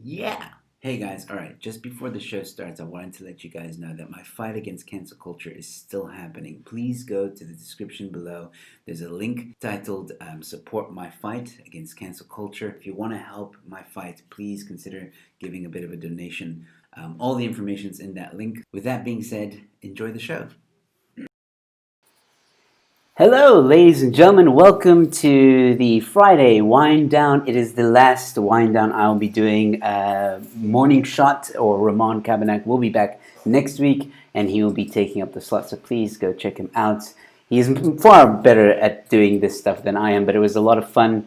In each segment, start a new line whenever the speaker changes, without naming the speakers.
Yeah. Hey guys, all right, just before the show starts, I wanted to let you guys know that my fight against cancel culture is still happening. Please go to the description below. There's a link titled Support My Fight Against Cancel Culture. If you want to help my fight, please consider giving a bit of a donation. All the information's in that link. With that being said, enjoy the show. Hello, ladies and gentlemen. Welcome to the Friday wind down. It is the last wind down I'll be doing. Morning Shot or Ramon Cabernac will be back next week, and he will be taking up the slot. So please go check him out. He's far better at doing this stuff than I am, but it was a lot of fun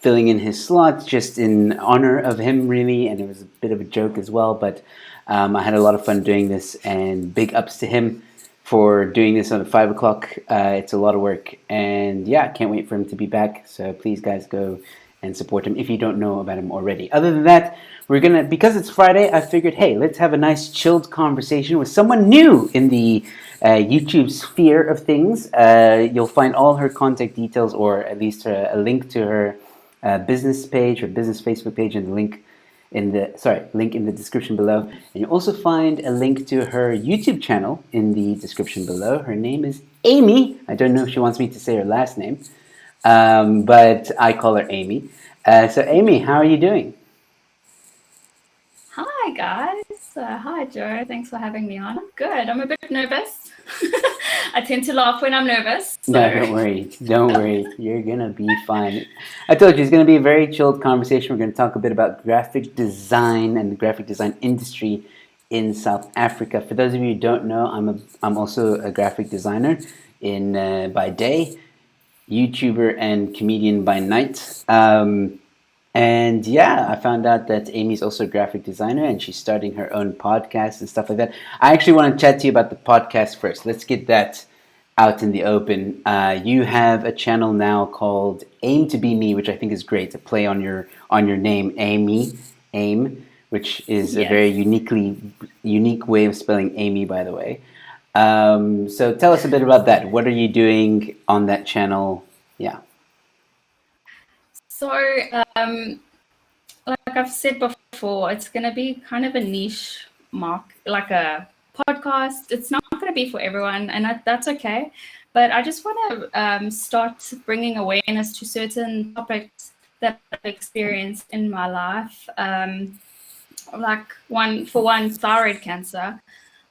filling in his slot just in honor of him, really, and it was a bit of a joke as well. But I had a lot of fun doing this, and big ups to him for doing this at 5 o'clock. It's a lot of work, and yeah, can't wait for him to be back. So please, guys, go and support him if you don't know about him already. Other than that, because it's Friday, I figured, hey, let's have a nice chilled conversation with someone new in the YouTube sphere of things. You'll find all her contact details, or at least a link to her business page, her business Facebook page, and the link in the description below. And you'll also find a link to her YouTube channel in the description below. Her name is Aimee. I don't know if she wants me to say her last name, but I call her Aimee. So Aimee, how are you doing?
Hi guys. Hi Joe. Thanks for having me on. I'm good. I'm a bit nervous. I tend to laugh when I'm nervous.
No, don't worry. Don't worry. You're going to be fine. I told you it's going to be a very chilled conversation. We're going to talk a bit about graphic design and the graphic design industry in South Africa. For those of you who don't know, I'm also a graphic designer by day, YouTuber and comedian by night. And yeah, I found out that Amy's also a graphic designer and she's starting her own podcast and stuff like that. I actually want to chat to you about the podcast first. Let's get that out in the open. You have a channel now called Aim to Be Me, which I think is great to play on your name, Aimee, Aim, which is a very unique way of spelling Amy, by the way. So tell us a bit about that. What are you doing on that channel? Yeah.
So, like I've said before, it's going to be kind of a niche like a podcast. It's not going to be for everyone, and that's okay. But I just want to start bringing awareness to certain topics that I've experienced in my life. Like thyroid cancer.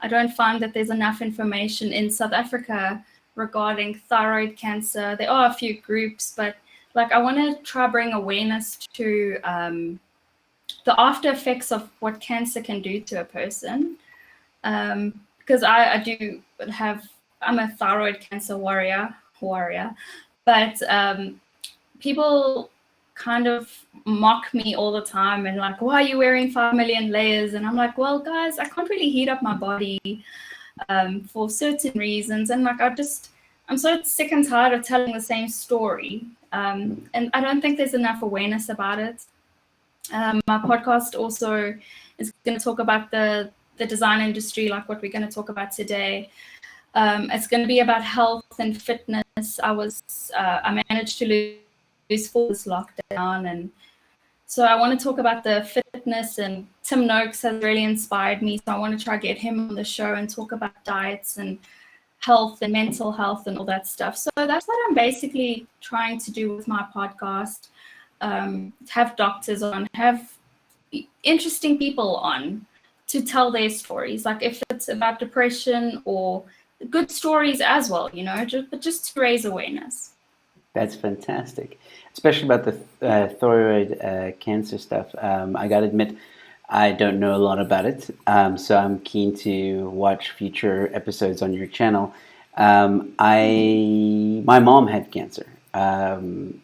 I don't find that there's enough information in South Africa regarding thyroid cancer. There are a few groups, but like I want to try bring awareness to the after effects of what cancer can do to a person. Because I'm a thyroid cancer warrior, but people kind of mock me all the time and like, why are you wearing 5 million layers? And I'm like, well, guys, I can't really heat up my body for certain reasons. And like, I'm so sick and tired of telling the same story. And I don't think there's enough awareness about it. My podcast also is going to talk about the design industry, like what we're going to talk about today. It's going to be about health and fitness. I managed to lose for this lockdown, and so I want to talk about the fitness, and Tim Noakes has really inspired me. So I want to try to get him on the show and talk about diets and health and mental health and all that stuff. So that's what I'm basically trying to do with my podcast. Have doctors on, have interesting people on to tell their stories. Like if it's about depression or good stories as well, but just to raise awareness.
That's fantastic, especially about the thyroid cancer stuff. I gotta admit, I don't know a lot about it, so I'm keen to watch future episodes on your channel. My mom had cancer in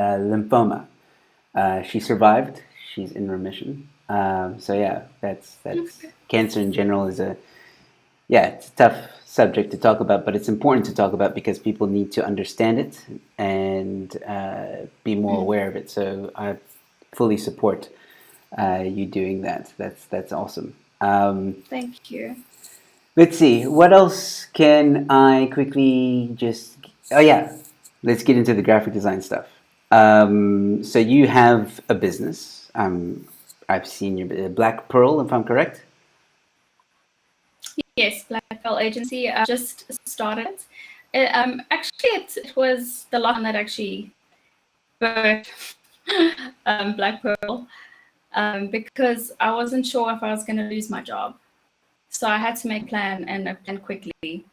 lymphoma. She survived. She's in remission. So yeah, that's cancer in general is it's a tough subject to talk about, but it's important to talk about because people need to understand it and be more aware of it. So I fully support you doing that. That's awesome.
Thank you.
Let's see. What else can I quickly just? Oh yeah, let's get into the graphic design stuff. So you have a business. I've seen your Black Pearl, if I'm correct.
Yes, Black Pearl Agency. I just started. Actually, it was the last one that actually birthed Black Pearl, because I wasn't sure if I was going to lose my job. So I had to make a plan, and a plan quickly.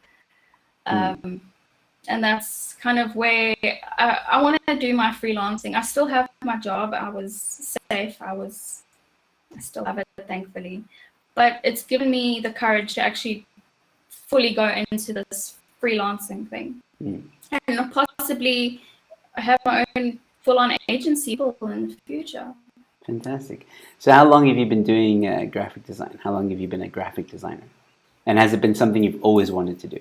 And that's kind of where I want to do my freelancing. I still have my job. I was safe. I still have it, thankfully. But it's given me the courage to actually fully go into this freelancing thing. And possibly have my own full-on agency in the future.
Fantastic. So how long have you been doing graphic design? How long have you been a graphic designer? And has it been something you've always wanted to do?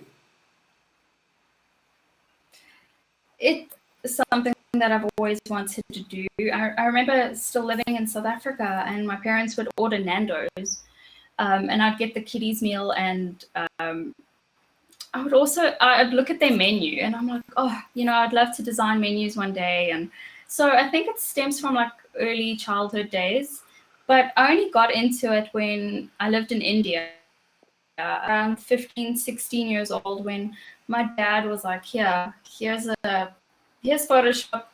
It's something that I've always wanted to do. I remember still living in South Africa, and my parents would order Nando's, and I'd get the kiddies meal, and I'd look at their menu, and I'm like, oh, I'd love to design menus one day. And so I think it stems from like early childhood days, but I only got into it when I lived in India, around 15, 16 years old, when my dad was like, here's Photoshop,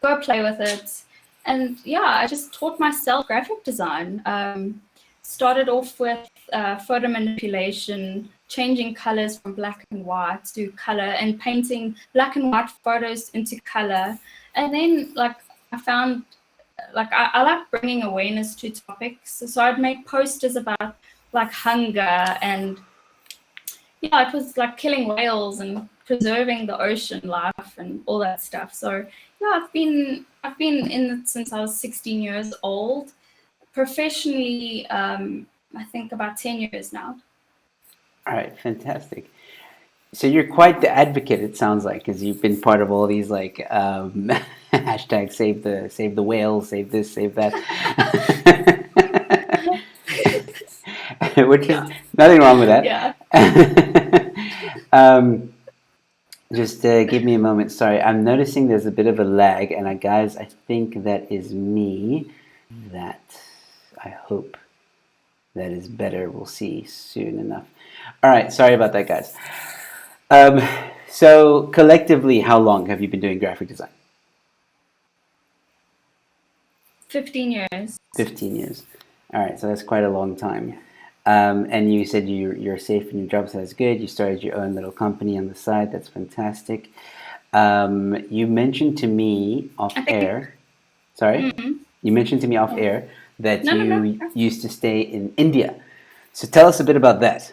go play with it. And yeah, I just taught myself graphic design. Started off with photo manipulation, changing colors from black and white to color, and painting black and white photos into color. And then I found I like bringing awareness to topics. So I'd make posters about like hunger, and it was like killing whales and preserving the ocean life and all that stuff. So yeah, I've been in it since I was 16 years old. Professionally, I think about 10 years now.
All right, fantastic. So you're quite the advocate, it sounds like, because you've been part of all these like hashtag save the whale, save this, save that, which is nothing wrong with that.
Yeah.
Just give me a moment. Sorry, I'm noticing there's a bit of a lag, and guys, I think that is me. That I hope that is better. We'll see soon enough. All right, sorry about that, guys. So collectively, how long have you been doing graphic design?
15 years.
15 years. All right, so that's quite a long time. And you said you're safe in your job, so that's good. You started your own little company on the side. That's fantastic. You mentioned to me off air. Sorry?
Mm-hmm.
You mentioned to me off air that
No.
you used to stay in India. So tell us a bit about that.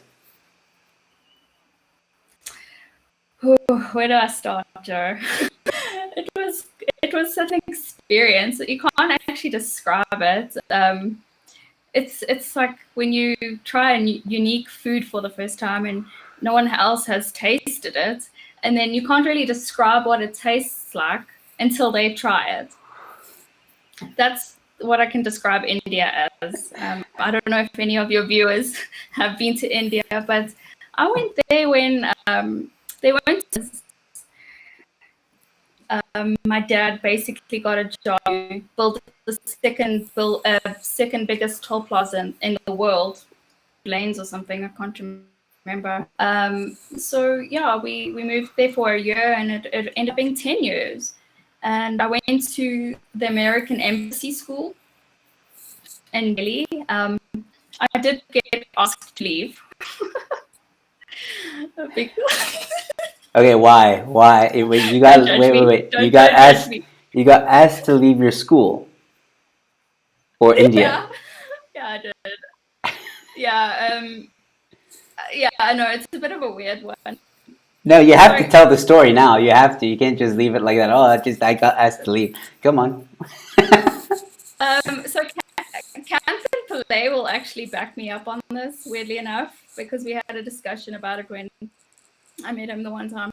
Where do I start, Joe? It was such an experience. You can't actually describe it. It's like when you try a unique food for the first time and no one else has tasted it, and then you can't really describe what it tastes like until they try it. That's what I can describe India as. I don't know if any of your viewers have been to India, but I went there when they went. My dad basically got a job to build the second biggest toll plaza in the world, lanes or something. I can't remember. So yeah, we moved there for a year, and it ended up being 10 years. And I went to the American Embassy School in Delhi. I did get asked to leave.
Okay, why? Why? You got wait. You got asked to leave your school or India.
Yeah, I did. Yeah, yeah, I know it's a bit of a weird one.
No, you have to tell the story now. You have to. You can't just leave it like that. Oh, I got asked to leave. Come on.
So Canton Pillay will actually back me up on this, weirdly enough, because we had a discussion about it when I met him the one time.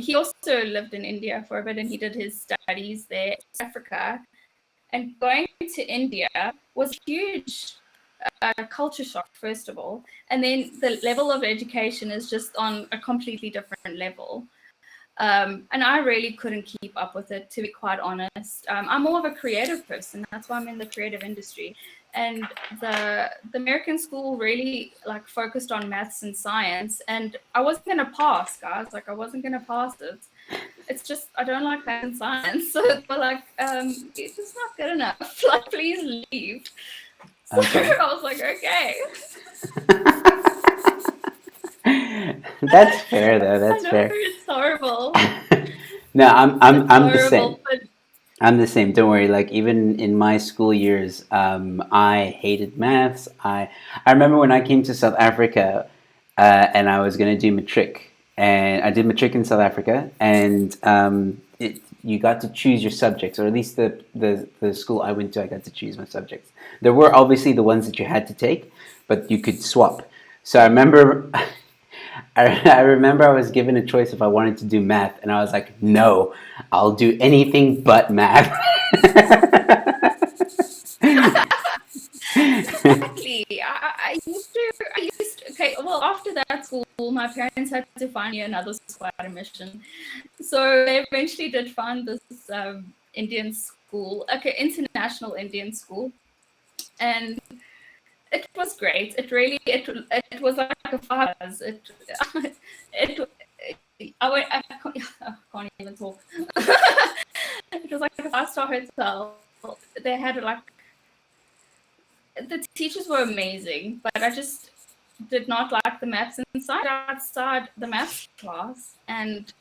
He also lived in India for a bit, and he did his studies there in Africa. And going to India was a huge culture shock, first of all. And then the level of education is just on a completely different level. And I really couldn't keep up with it, to be quite honest. I'm more of a creative person. That's why I'm in the creative industry. And the American school really like focused on maths and science, and I wasn't gonna pass, guys. Like I wasn't gonna pass it. It's just I don't like math and science. So they were like, it's just not good enough. Like, please leave. So
Okay.
I was like, okay.
That's fair though.
I
That's
know
fair.
it's horrible.
No, I'm I'm
It's
I'm the same.
horrible, but
I'm the same. Don't worry. Like even in my school years, I hated maths. I remember when I came to South Africa, and I was gonna do matric, and I did matric in South Africa, and you got to choose your subjects, or at least the school I went to, I got to choose my subjects. There were obviously the ones that you had to take, but you could swap. So I remember I remember I was given a choice if I wanted to do math, and I was like, no, I'll do anything but math.
exactly. I used to, okay, well, after that school, my parents had to find me another school admission. So they eventually did find this Indian school, okay, international Indian school. And it was great. It was like a fuzz. It I can't even talk. It was like a 5-star hotel. They had like the teachers were amazing, but I just did not like the maths inside outside the maths class and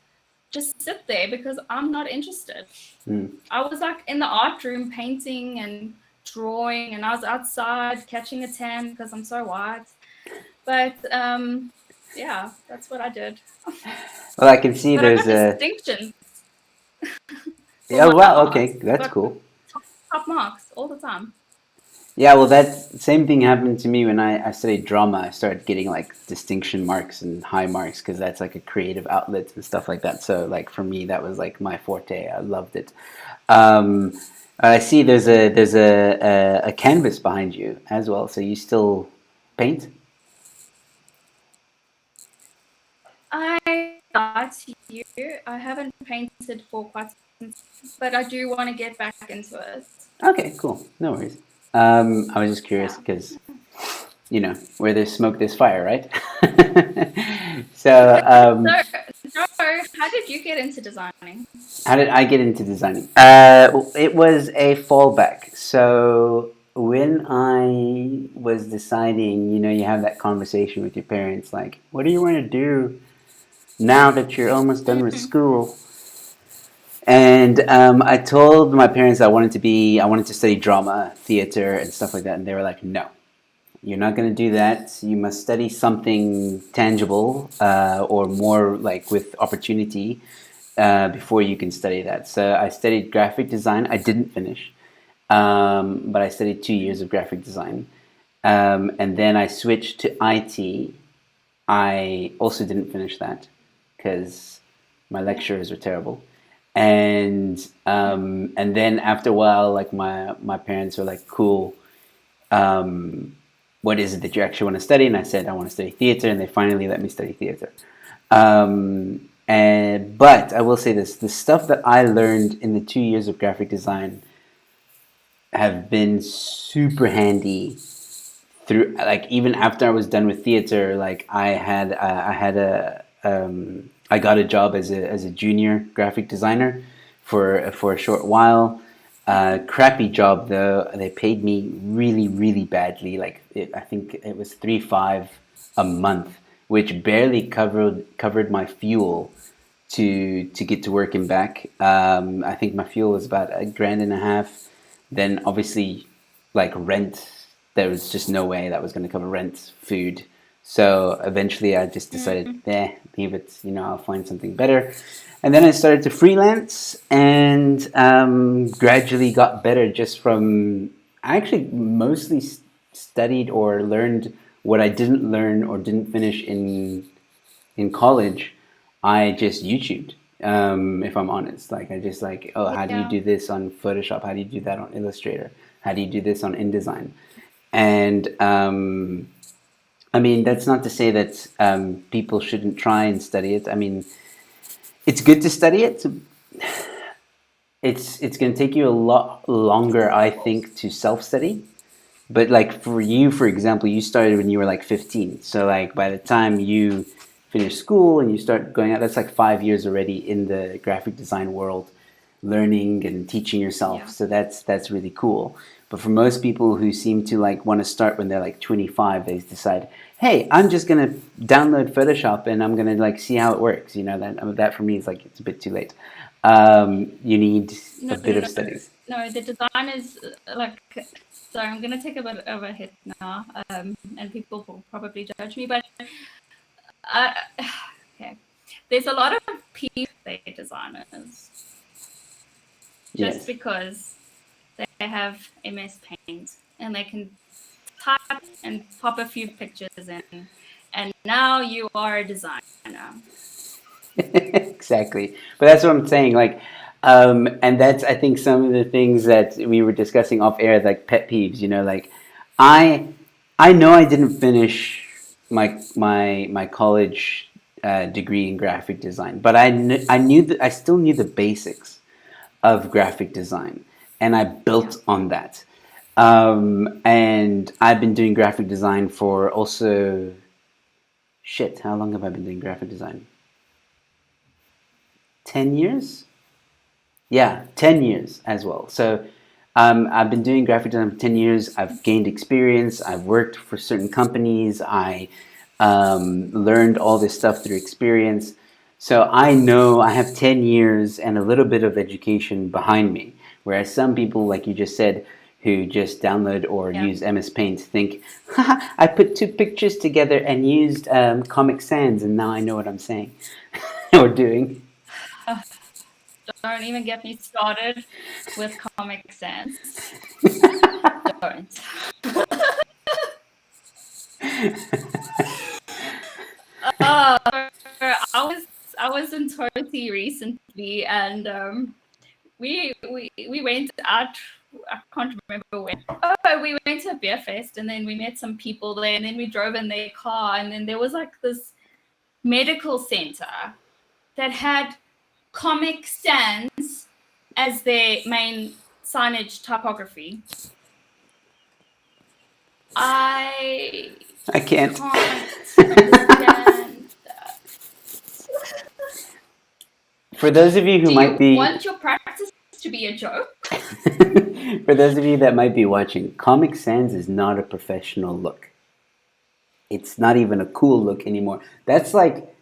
just sit there because I'm not interested.
Hmm.
I was like in the art room painting and drawing, and I was outside catching a tan because I'm so white. But yeah, that's what I did.
Well, I can see
But I
there's
got
a.
distinctions for
Yeah,
my
wow,
art.
okay, that's
Got
cool.
top marks all the time.
Yeah, well, that same thing happened to me when I studied drama. I started getting like distinction marks and high marks because that's like a creative outlet and stuff like that. So, like for me, that was like my forte. I loved it. Um, I see there's a canvas behind you as well. So you still paint?
I got you. I haven't painted for quite some time, but I do want to get back into it.
Okay, cool. No worries. I was just curious
Yeah.
because where there's smoke, there's fire, right? So,
So, how did you get into designing?
how did I get into designing? It was a fallback. So when I was deciding, you have that conversation with your parents, like, what do you want to do now that you're almost done with
Mm,
school? And I told my parents I wanted to study drama, theater, and stuff like that, and they were like, no, you're not going to do that. You must study something tangible or more like with opportunity before you can study that. So I studied graphic design. I didn't finish, but I studied 2 years of graphic design. And then I switched to IT. I also didn't finish that because my
yeah.
lecturers were terrible. And then after a while, like my parents were like, cool. What is it that you actually want to study? And I said, I want to study theater, and they finally let me study theater. But I will say this: the stuff that I learned in the 2 years of graphic design have been super handy through. Like even after I was done with theater, like I got a job as a junior graphic designer for a short while. Crappy job though. They paid me really, really badly. I think it was 3.5 a month, which barely covered my fuel to get to work and back. I think my fuel was about a grand and a half. Then obviously, like rent, there was just no way that was going to cover rent, food. So eventually, I just decided,
Mm,
leave it. I'll find something better. And then I started to freelance and gradually got better just from. I actually mostly studied or learned what I didn't learn or didn't finish in college. I just YouTubed. If I'm honest, like I just like, oh, how do you
yeah.
do this on Photoshop? How do you do that on Illustrator? How do you do this on InDesign? And I mean, that's not to say that people shouldn't try and study it. I mean, It's good to study it. It's going to take you a lot longer, I think, to self-study. But like for you, for example, you started when you were like 15. So like by the time you finish school and you start going out, that's like 5 years already in the graphic design world, learning and teaching yourself.
Yeah.
So that's really cool. But for most people who seem to like want to start when they're like 25, they decide, hey, I'm just gonna download Photoshop and I'm gonna like see how it works. You know, that for me is like it's a bit too late. You need a
No,
bit
no,
of
no,
studies.
no. The design is like. Sorry, I'm gonna take a bit of a hit now, and people will probably judge me, but uh, okay. There's a lot of people designers just
Yes.
because they have MS Paint and they can type and pop a few pictures in, and now you are a designer.
Exactly. But that's what I'm saying. Like, and that's I think some of the things that we were discussing off air, like pet peeves. You know, like I I know I didn't finish my college degree in graphic design, but I knew that I still knew the basics of graphic design, and I
Yeah.
built on that. And I've been doing graphic design for also shit. How long have I been doing graphic design? 10 years. Yeah, 10 years as well. So I've been doing graphic design for 10 years. I've gained experience. I've worked for certain companies. I learned all this stuff through experience. So I know I have 10 years and a little bit of education behind me. Whereas some people, like you just said, who just download or
Yeah.
use MS Paint think, haha, I put two pictures together and used Comic Sans and now I know what I'm saying or doing.
Don't even get me started with Comic Sans. Don't. Oh, I was in Turkey recently, and we went out. I can't remember when. Oh, we went to a beer fest, and then we met some people there, and then we drove in their car, and then there was like this medical center that had Comic Sans as their main signage typography. I
I can't.
can't understand that.
For those of you who
Do
might
you
be
want your practice to be a joke?
for those of you that might be watching, Comic Sans is not a professional look. It's not even a cool look anymore. That's like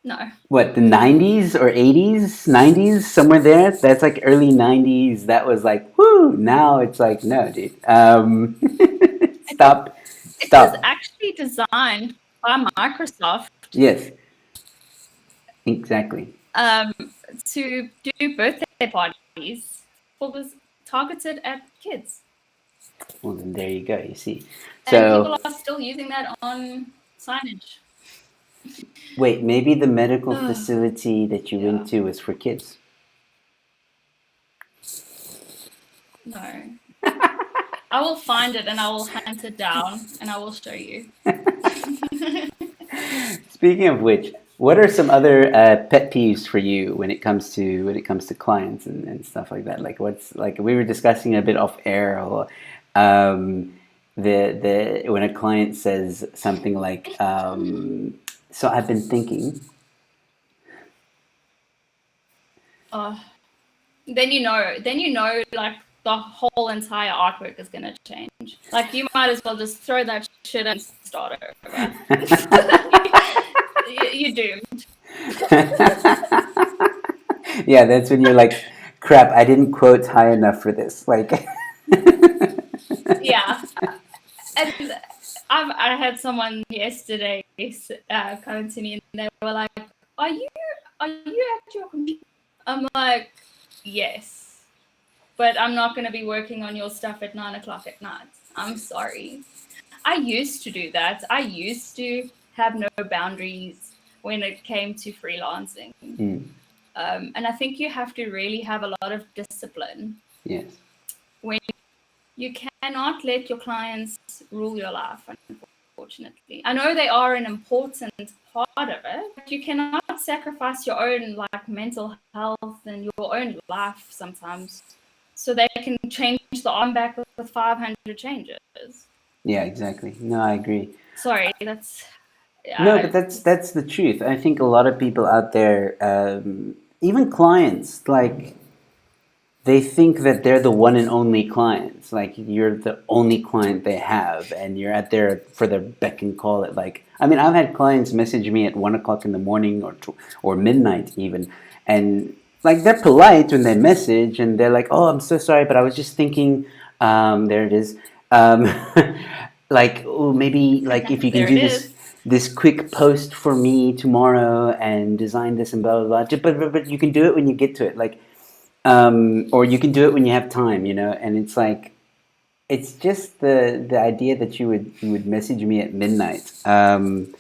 No.
what, the 90s or 80s, 90s, somewhere there. That's like early 90s. That was like, whoo. Now it's like, no, dude.
It was,
Stop.
it was
Stop.
actually designed by Microsoft
Yes, exactly.
um, to do birthday parties for was targeted at kids.
Well, then there you go. You see.
And
So,
people are still using that on signage.
wait, maybe the medical facility that you went
Yeah.
to was for kids.
No. I will find it and I will hunt it down and I will show you.
Speaking of which, what are some other pet peeves for you when it comes to clients and stuff like that? Like what's like we were discussing a bit off air. Or, um, the when a client says something like, "So I've been thinking."
uh, then you know like the whole entire artwork is gonna change. Like you might as well just throw that shit and start over. You're doomed.
Yeah, that's when you're like, "Crap, I didn't quote high enough for this." Like,
Yeah. And I had someone yesterday come to me and they were like, are you at your computer? I'm like, yes, but I'm not going to be working on your stuff at 9 o'clock at night. I'm sorry. I used to do that. I used to have no boundaries when it came to freelancing.
mm,
And I think you have to really have a lot of discipline
yes,
when you cannot let your clients rule your life, unfortunately. I know they are an important part of it, but you cannot sacrifice your own like mental health and your own life sometimes so they can change the arm back with 500 changes.
Yeah, exactly. No, I agree.
Sorry, that's
No, but
yeah.
that's the truth. I think a lot of people out there, even clients, like they think that they're the one and only clients. Like you're the only client they have, and you're out there for their beck and call. It like, I mean, I've had clients message me at 1 o'clock in the morning or midnight even, and like they're polite when they message, and they're like, "Oh, I'm so sorry, but I was just thinking." There it is. Um, like, oh, maybe like if you can
There
do
it
this
is.
this quick post for me tomorrow and design this and blah blah blah. But you can do it when you get to it. Like or you can do it when you have time, you know. And it's like it's just the idea that you would message me at midnight on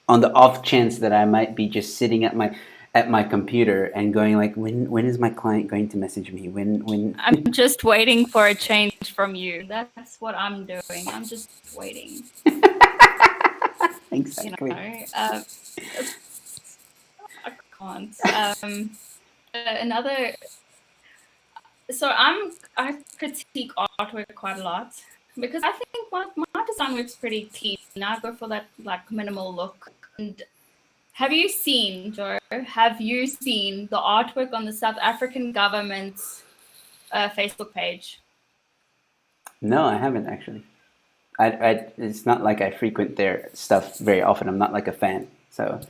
the off chance that I might be just sitting at my computer and going like, when is my client going to message me? When
I'm just waiting for a change from you. That's what I'm doing. I'm just waiting. You
exactly.
know, I can't. Another. So I critique artwork quite a lot because I think my design work's pretty clean. I go for that like minimal look. And have you seen, Joe? Have you seen the artwork on the South African government's Facebook page?
No, I haven't actually. It's not like I frequent their stuff very often. I'm not like a fan, so.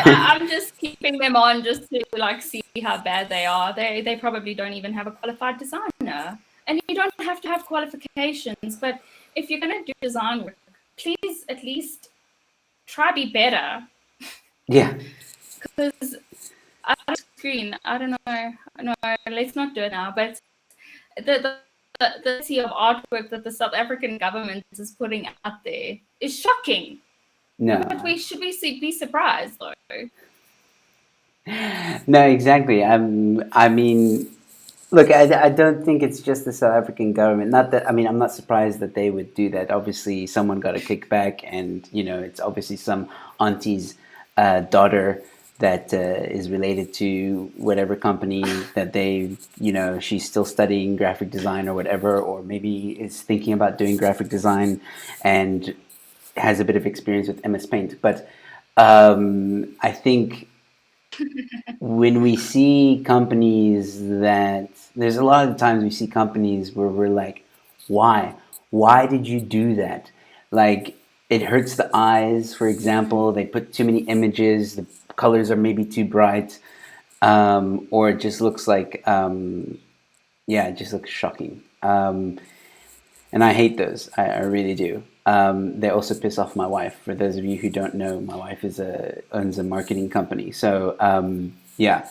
I'm just keeping them on just to like see how bad they are. They probably don't even have a qualified designer, and you don't have to have qualifications. But if you're going to do design work, please at least try be better.
Yeah.
Because I don't screen. I don't know. No, let's not do it now. But the sea of artwork that the South African government is putting out there is shocking. But
No.
we should be surprised though.
No, exactly. I mean, look, I don't think it's just the South African government. Not that, I mean, I'm not surprised that they would do that. Obviously, someone got a kickback, and you know, it's obviously some auntie's daughter that is related to whatever company that they, you know, she's still studying graphic design or whatever, or maybe is thinking about doing graphic design, and has a bit of experience with MS Paint. But I think when we see companies that there's a lot of times we see companies where we're like, why did you do that? Like it hurts the eyes, for example. They put too many images, the colors are maybe too bright, or it just looks like yeah, it just looks shocking. And I hate those. I really do. They also piss off my wife. For those of you who don't know, my wife owns a marketing company. So yeah,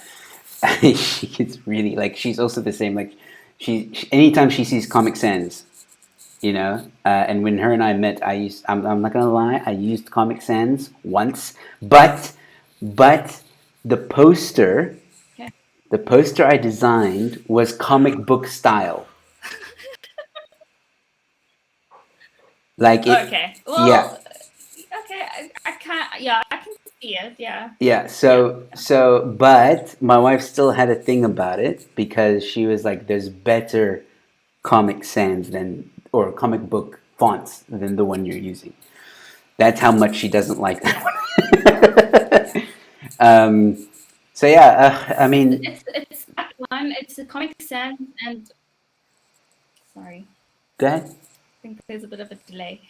she gets really like she's also the same. Like she anytime she sees Comic Sans, you know. And when her and I met, I'm not gonna lie, I used Comic Sans once, but the poster
Okay.
the poster I designed was comic book style. Like it,
Okay.
yeah.
Well, okay. I can't. Yeah, I can see it. Yeah.
Yeah,
Yeah.
but my wife still had a thing about it because she was like, there's better Comic Sans than, or comic book fonts than the one you're using. That's how much she doesn't like
Yeah.
that
Yeah.
one. So yeah, I mean,
It's that one. It's a Comic Sans and sorry,
go ahead.
I think there's a bit of a delay.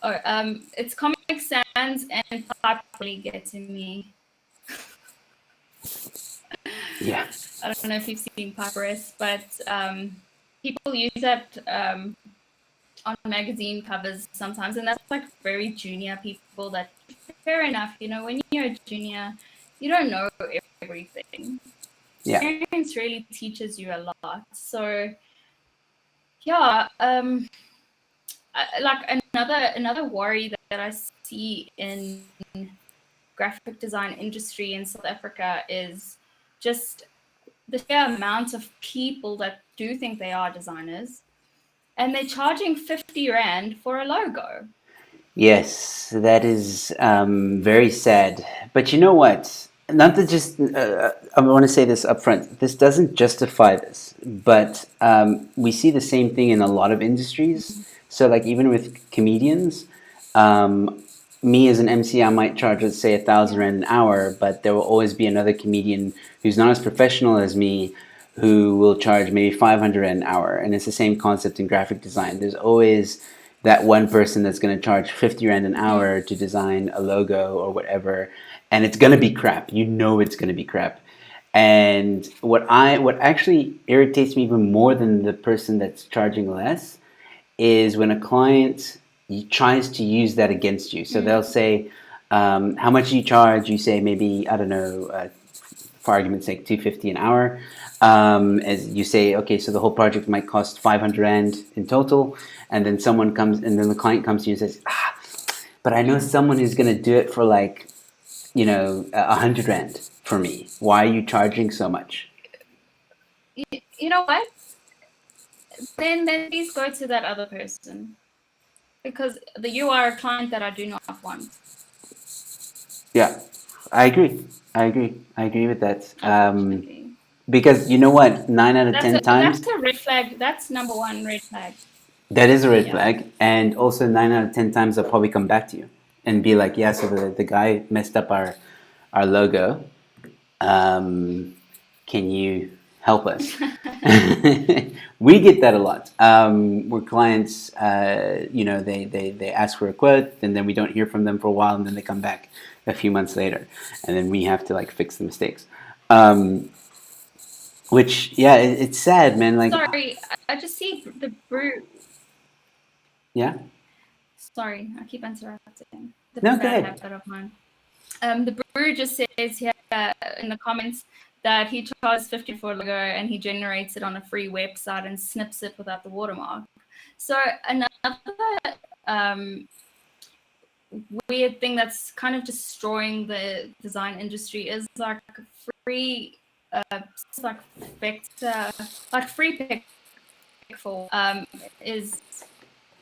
Oh, it's Comic Sans and Pipe really get to me.
Yeah,
I don't know if you've seen Papyrus, but people use that on magazine covers sometimes, and that's like very junior people. That fair enough, you know, when you're a junior, you don't know everything.
yeah,
Experience really teaches you a lot. So yeah, like another worry that I see in graphic design industry in South Africa is just the sheer amount of people that do think they are designers and they're charging 50 Rand for a logo.
Yes, that is very sad. But you know what? Not to just, I want to say this up front. This doesn't justify this, but we see the same thing in a lot of industries. So, like, even with comedians, um, me as an MC, I might charge, let's say, 1,000 Rand an hour, but there will always be another comedian who's not as professional as me who will charge maybe 500 Rand an hour. And it's the same concept in graphic design. There's always that one person that's going to charge 50 Rand an hour to design a logo or whatever, and it's going to be crap. You know it's going to be crap. And what actually irritates me even more than the person that's charging less is when a client tries to use that against you. So they'll say, "How much do you charge?" You say maybe, I don't know, for argument's sake, 250 an hour. As you say, okay, so the whole project might cost 500 Rand in total, and then someone comes, and then the client comes to you and says, but I know someone who's going to do it for like, 100 Rand for me. Why are you charging so much?
You know what? Then please go to that other person, because you are a client that I do not want.
Yeah, I agree. I agree with that.
Unfortunately.
Because you know what? 9 out of 10 times,
That's a red flag. That's number one red flag.
that is a red
Yeah.
flag. And also 9 out of 10 times they'll probably come back to you and be like, yeah, so the guy messed up our logo. Can you help us? We get that a lot. Where clients, they ask for a quote, and then we don't hear from them for a while, and then they come back a few months later, and then we have to like fix the mistakes. Which, yeah, it's sad, man. Like,
Sorry, I just see the brew.
yeah.
Sorry, I keep interrupting. The
No, go
bad
ahead.
habit of mine. The brewer just says here in the comments that he charges 50 for a logo and he generates it on a free website and snips it without the watermark. So another weird thing that's kind of destroying the design industry is like free, like vector, like free pixel is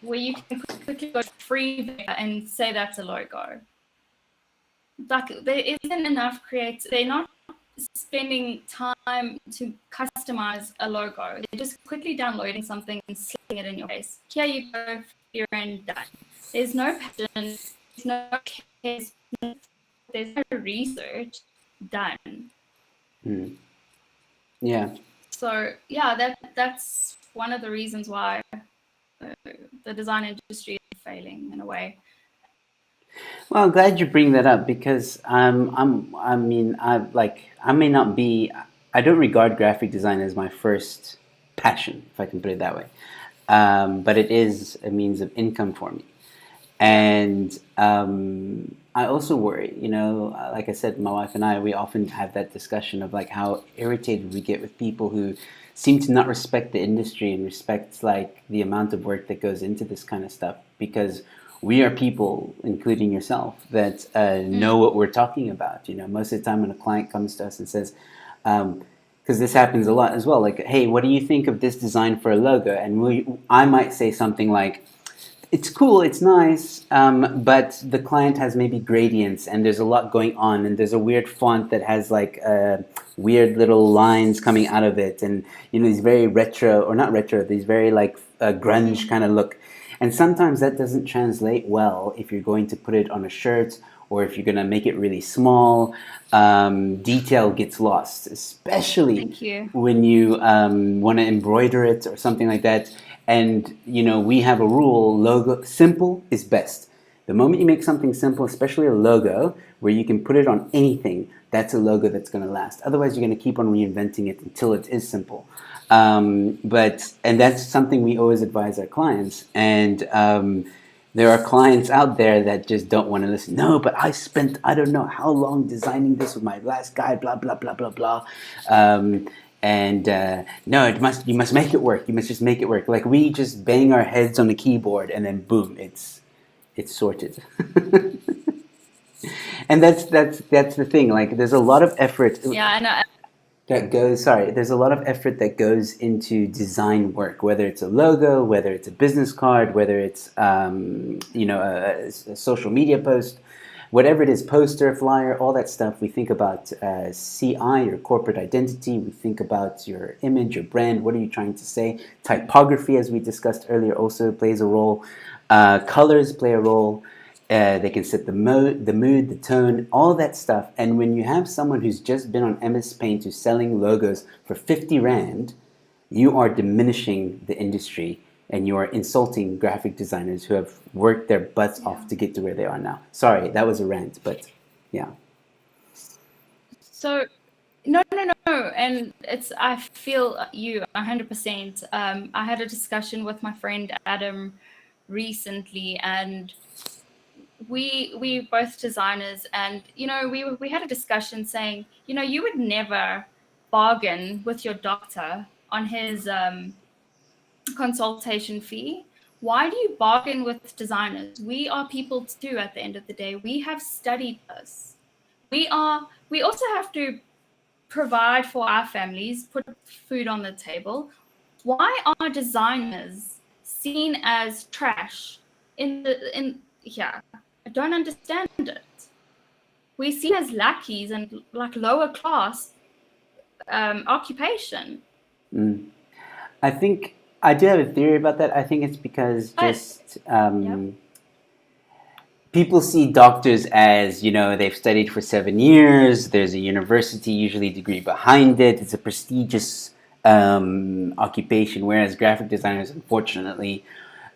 where you can quickly go free vector and say that's a logo. Like there isn't enough they're not spending time to customize a logo. They're just quickly downloading something and slicking it in your face. Here you go, you're in, done. There's no passion, there's no case, there's no research done.
Yeah.
So yeah, that's one of the reasons why the design industry is failing in a way.
Well, I'm glad you bring that up because I mean, I may not be, I don't regard graphic design as my first passion, if I can put it that way. But it is a means of income for me. And I also worry, like I said, my wife and I, we often have that discussion of like how irritated we get with people who seem to not respect the industry and respect like the amount of work that goes into this kind of stuff because we are people, including yourself, that know what we're talking about. Most of the time when a client comes to us and says, because this happens a lot as well, like, hey, what do you think of this design for a logo? And I might say something like, it's cool, it's nice, but the client has maybe gradients and there's a lot going on and there's a weird font that has like weird little lines coming out of it and these very retro, or not retro, these very like grunge kind of look. And sometimes that doesn't translate well if you're going to put it on a shirt or if you're going to make it really small. Detail gets lost, especially when you want to embroider it or something like that. And we have a rule: logo simple is best. The moment you make something simple, especially a logo, where you can put it on anything, that's a logo that's going to last. Otherwise, you're going to keep on reinventing it until it is simple. And that's something we always advise our clients. And there are clients out there that just don't want to listen. No, but I spent I don't know how long designing this with my last guy. Blah blah blah blah blah. And no, you must make it work. You must just make it work. Like we just bang our heads on the keyboard and then boom, it's sorted. And that's the thing. Like there's a lot of effort.
Yeah, I know.
that goes, sorry, there's a lot of effort that goes into design work, whether it's a logo, whether it's a business card, whether it's a social media post, whatever it is, poster, flyer, all that stuff. We think about CI, your corporate identity. We think about your image, your brand. What are you trying to say? Typography, as we discussed earlier, also plays a role. Colors play a role. They can set the mood, the tone, all that stuff. And when you have someone who's just been on MS Paint who's selling logos for 50 Rand, you are diminishing the industry and you are insulting graphic designers who have worked their butts off to get to where they are now. Sorry, that was a rant, but yeah.
So, no. And I feel you 100%. I had a discussion with my friend Adam recently, and we both designers, and we had a discussion saying, you would never bargain with your doctor on his consultation fee. Why do you bargain with designers? We are people too. At the end of the day, we have studied this. We also have to provide for our families, put food on the table. Why are designers seen as trash in here? I don't understand it. We're seen as lackeys and like lower class occupation.
I think I do have a theory about that. I think it's because just people see doctors as, they've studied for 7 years, there's a university, usually degree behind it, it's a prestigious occupation, whereas graphic designers, unfortunately,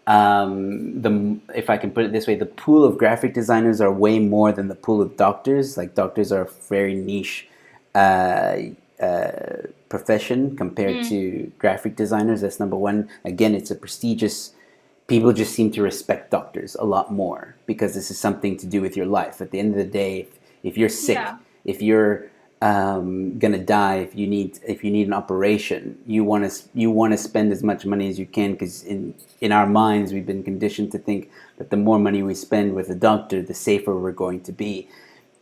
if I can put it this way, the pool of graphic designers are way more than the pool of doctors. Like, doctors are a very niche profession compared to graphic designers. That's number one. Again, it's a prestigious. People just seem to respect doctors a lot more because this is something to do with your life. At the end of the day, if you're sick, if you're gonna die, if you need an operation, you want to spend as much money as you can, because in our minds we've been conditioned to think that the more money we spend with a doctor, the safer we're going to be.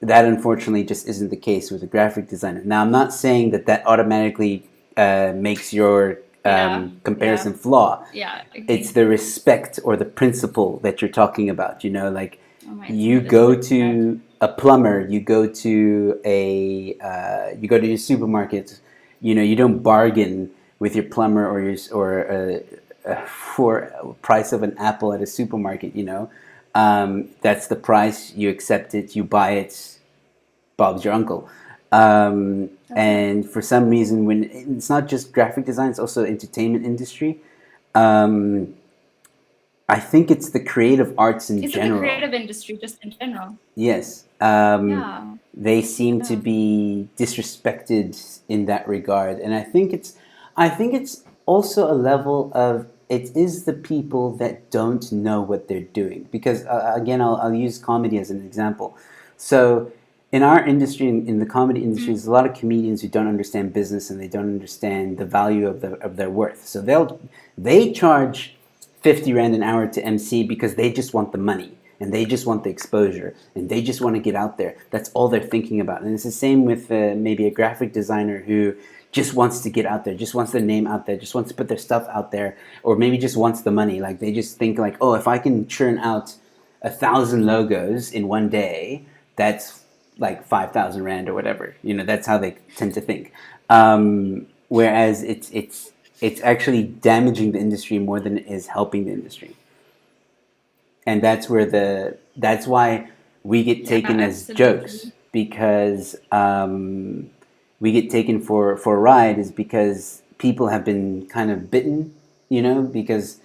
That unfortunately just isn't the case with a graphic designer. Now, I'm not saying that automatically makes your comparison flaw.
Yeah,
it's the respect or the principle that you're talking about. You go to a plumber, you go to your supermarket. You don't bargain with your plumber for a price of an apple at a supermarket. That's the price. You accept it. You buy it. Bob's your uncle. And for some reason, when it's not just graphic design, it's also entertainment industry. I think it's the creative arts in general.
The creative industry, just in general.
Yes. They seem to be disrespected in that regard, and I think it's also a level of, it is the people that don't know what they're doing. Because again, I'll use comedy as an example. So in our industry, in the comedy industry, there's a lot of comedians who don't understand business and they don't understand the value of their worth. So they charge 50 Rand an hour to MC because they just want the money and they just want the exposure and they just want to get out there. That's all they're thinking about. And it's the same with maybe a graphic designer who just wants to get out there, just wants their name out there, just wants to put their stuff out there, or maybe just wants the money. Like, they just think like, oh, if I can churn out 1,000 logos in one day, that's like 5,000 Rand or whatever. That's how they tend to think. Whereas it's actually damaging the industry more than it is helping the industry. And that's why we get taken as jokes, because we get taken for a ride, is because people have been kind of bitten, because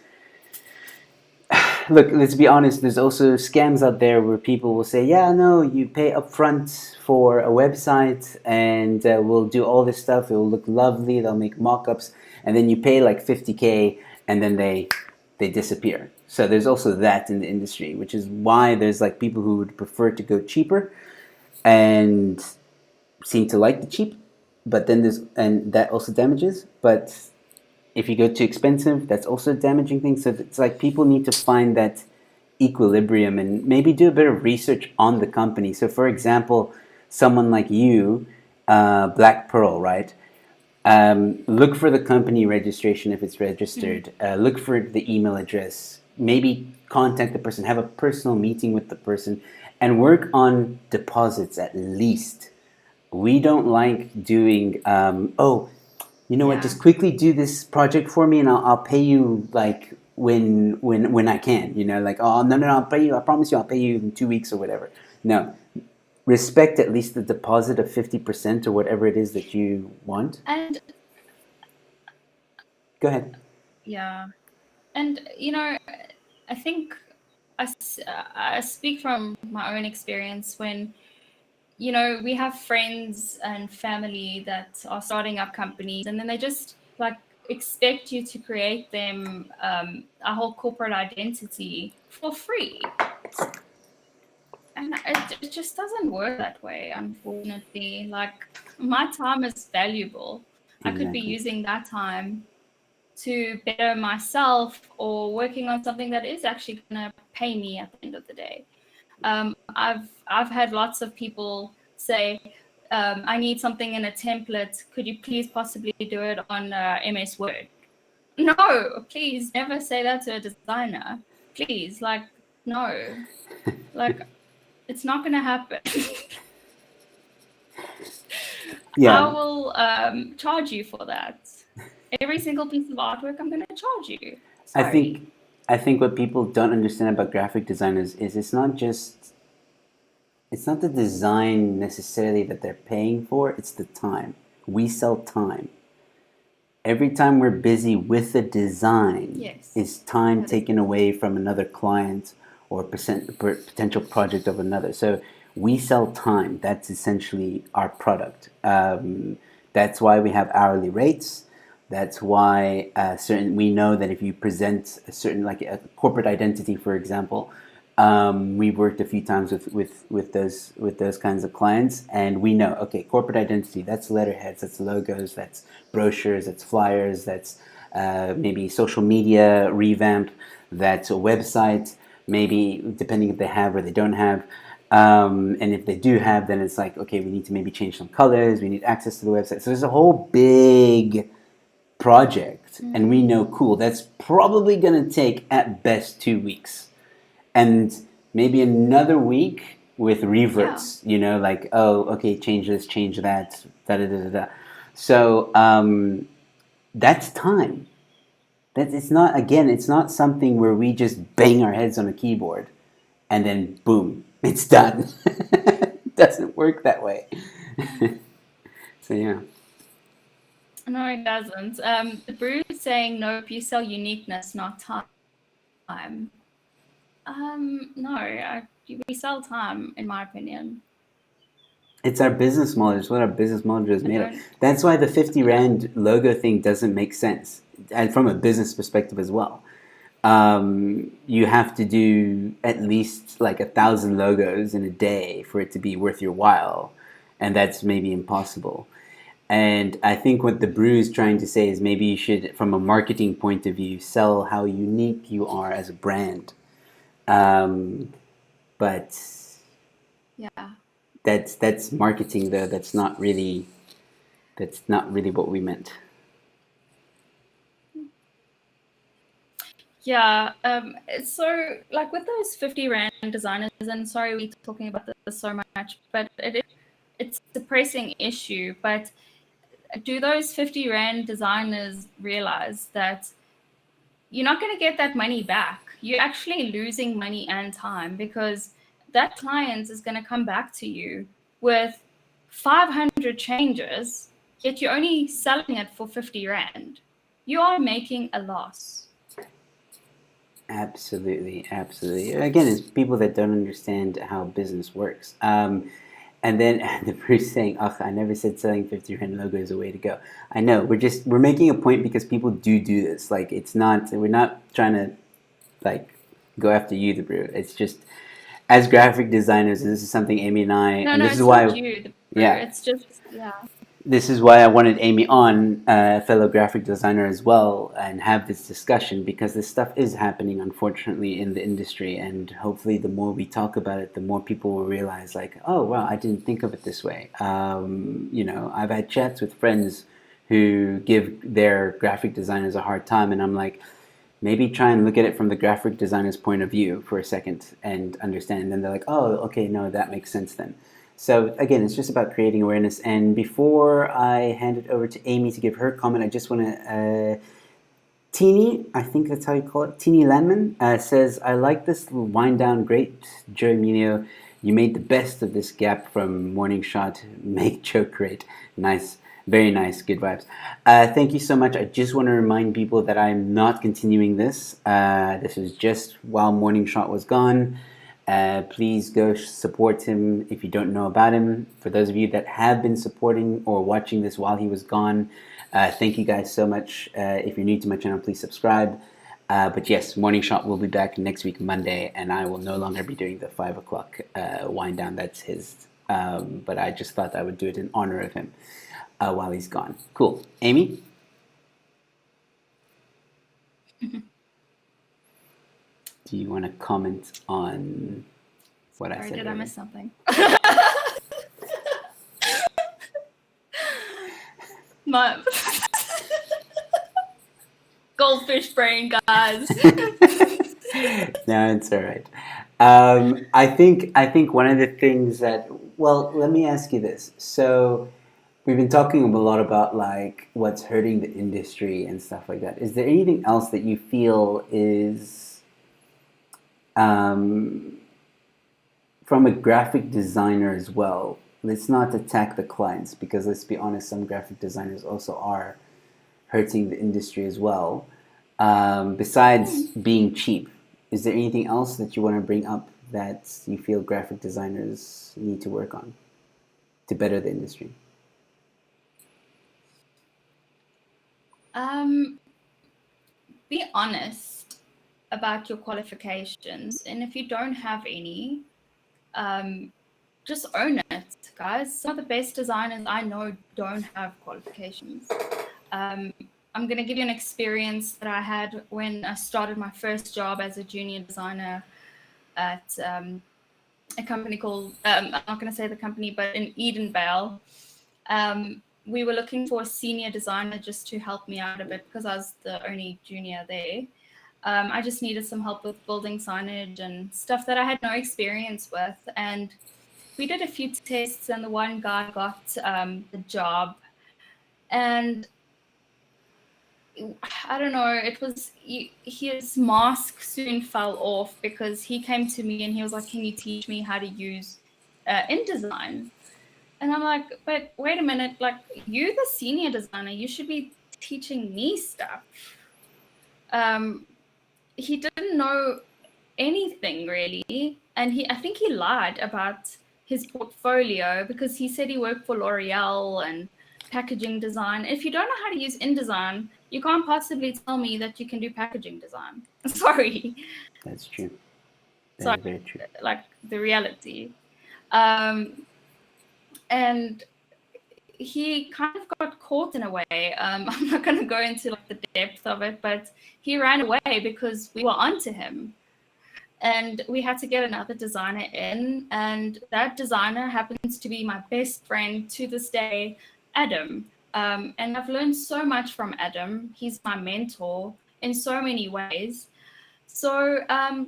look, let's be honest, there's also scams out there where people will say, yeah, no, you pay upfront for a website and we'll do all this stuff, it will look lovely, they'll make mock-ups, and then you pay like 50K and then they disappear. So there's also that in the industry, which is why there's like people who would prefer to go cheaper and seem to like the cheap, but then and that also damages. But if you go too expensive, that's also a damaging thing. So it's like people need to find that equilibrium and maybe do a bit of research on the company. So for example, someone like you, Black Pearl, right? Look for the company registration if it's registered. Look for the email address. Maybe contact the person. Have a personal meeting with the person, and work on deposits at least. We don't like doing. Oh, you know what?
Yeah.
Just quickly do this project for me, and I'll pay you like when I can. You know, like oh no, I'll pay you. I promise you, I'll pay you in 2 weeks or whatever. No, respect at least the deposit of 50% or whatever it is that you want.
And
Go ahead.
yeah. And I think I speak from my own experience when we have friends and family that are starting up companies, and then they just like expect you to create them a whole corporate identity for free. And it just doesn't work that way, unfortunately. Like, my time is valuable. I could be
Exactly.
using that time to better myself or working on something that is actually going to pay me at the end of the day. I've had lots of people say, I need something in a template. Could you please possibly do it on MS Word? No, please never say that to a designer. Please, like, no, like, it's not going to happen. I
Yeah,
will charge you for that. Every single piece of artwork, I'm going to charge you.
I
Sorry.
think I think what people don't understand about graphic designers is it's not the design necessarily that they're paying for, it's the time. We sell time. Every time we're busy with the design
Yes.
is time
That is
taken away from another client or potential project of another. So we sell time. That's essentially our product. That's why we have hourly rates. That's why we know that if you present a certain, like a corporate identity, for example, we've worked a few times with those kinds of clients, and we know, okay, corporate identity, that's letterheads, that's logos, that's brochures, that's flyers, that's maybe social media revamp, that's a website, maybe depending if they have or they don't have. And if they do have, then it's like, okay, we need to maybe change some colors, we need access to the website. So there's a whole big project, and we know, cool, that's probably going to take at best 2 weeks and maybe another week with
Yeah.
reverts, like, oh, okay, change this, change that, da da da da da. So that's time. It's not, again, it's not something where we just bang our heads on a keyboard and then boom, it's done. It doesn't work that way. So yeah.
No, it doesn't. The brew is saying, nope, you sell uniqueness, not time. No, we sell time, in my opinion.
It's our business model. It's what our business model is
I
made of.
don't,
That's why the 50
yeah.
Rand logo thing doesn't make sense. And from a business perspective as well. You have to do at least like 1,000 logos in a day for it to be worth your while. And that's maybe impossible. And I think what the brew is trying to say is maybe you should, from a marketing point of view, sell how unique you are as a brand. Um, but
Yeah.
that's marketing though. That's not really what we meant.
Yeah. So, like, with those 50 Rand designers, and sorry we're talking about this so much, but it's a pressing issue. But do those 50 Rand designers realize that you're not going to get that money back? You're actually losing money and time, because that client is going to come back to you with 500 changes, yet you're only selling it for 50 Rand. You are making a loss.
Absolutely, absolutely. Again, it's people that don't understand how business works. And then the Bruce saying, "Ugh, I never said selling 50 Rand logo is a way to go." I know we're making a point because people do this. Like it's not we're not trying to like go after you, the Brew. It's just as graphic designers, and this is something Aimee and I,
No,
and
no,
this is
it's not
why,
you, the brew.
yeah,
It's just, yeah.
this is why I wanted Aimee on, a fellow graphic designer as well, and have this discussion because this stuff is happening, unfortunately, in the industry. And hopefully, the more we talk about it, the more people will realize, like, oh, wow, I didn't think of it this way. I've had chats with friends who give their graphic designers a hard time, and I'm like, maybe try and look at it from the graphic designer's point of view for a second and understand. And then they're like, oh, okay, no, that makes sense then. So again, it's just about creating awareness. And before I hand it over to Aimee to give her comment, I just want to Teeny, I think that's how you call it. Teeny Landman says, I like this little wind down. Great, Joe Emilio. You made the best of this gap from Morning Shot. Make joke great. Nice. Very nice. Good vibes. Thank you so much. I just want to remind people that I'm not continuing this. This was just while Morning Shot was gone. Please go support him if you don't know about him. For those of you that have been supporting or watching this while he was gone, thank you guys so much. If you're new to my channel, please subscribe. But yes, Morning Shot will be back next week, Monday, and I will no longer be doing the 5 o'clock wind down. That's his. But I just thought I would do it in honor of him while he's gone. Cool. Aimee? Do you want to comment on what I said?
Did I miss something? My goldfish brain, guys.
No, it's all right. I think one of the things that, well, let me ask you this. So we've been talking a lot about like what's hurting the industry and stuff like that. Is there anything else that you feel is from a graphic designer as well? Let's not attack the clients, because let's be honest, some graphic designers also are hurting the industry as well. Besides being cheap, is there anything else that you want to bring up that you feel graphic designers need to work on to better the industry?
Be honest about your qualifications, and if you don't have any, just own it, guys. Some of the best designers I know don't have qualifications. I'm going to give you an experience that I had when I started my first job as a junior designer at a company called, I'm not going to say the company, but in Edenvale. We were looking for a senior designer just to help me out a bit because I was the only junior there. I just needed some help with building signage and stuff that I had no experience with. And we did a few tests, and the one guy got the job. And I don't know, it was, his mask soon fell off because he came to me and he was like, can you teach me how to use InDesign? And I'm like, but wait a minute, like, you're the senior designer, you should be teaching me stuff. He didn't know anything really, and I think he lied about his portfolio because he said he worked for L'Oreal and packaging design. If you don't know how to use InDesign, you can't possibly tell me that you can do packaging design. Sorry.
That's true. That
Sorry.
is very true.
Like the reality. And he kind of got caught in a way. I'm not going to go into like the depth of it, but he ran away because we were onto him. And we had to get another designer in, and that designer happens to be my best friend to this day, Adam. And I've learned so much from Adam. He's my mentor in so many ways. So I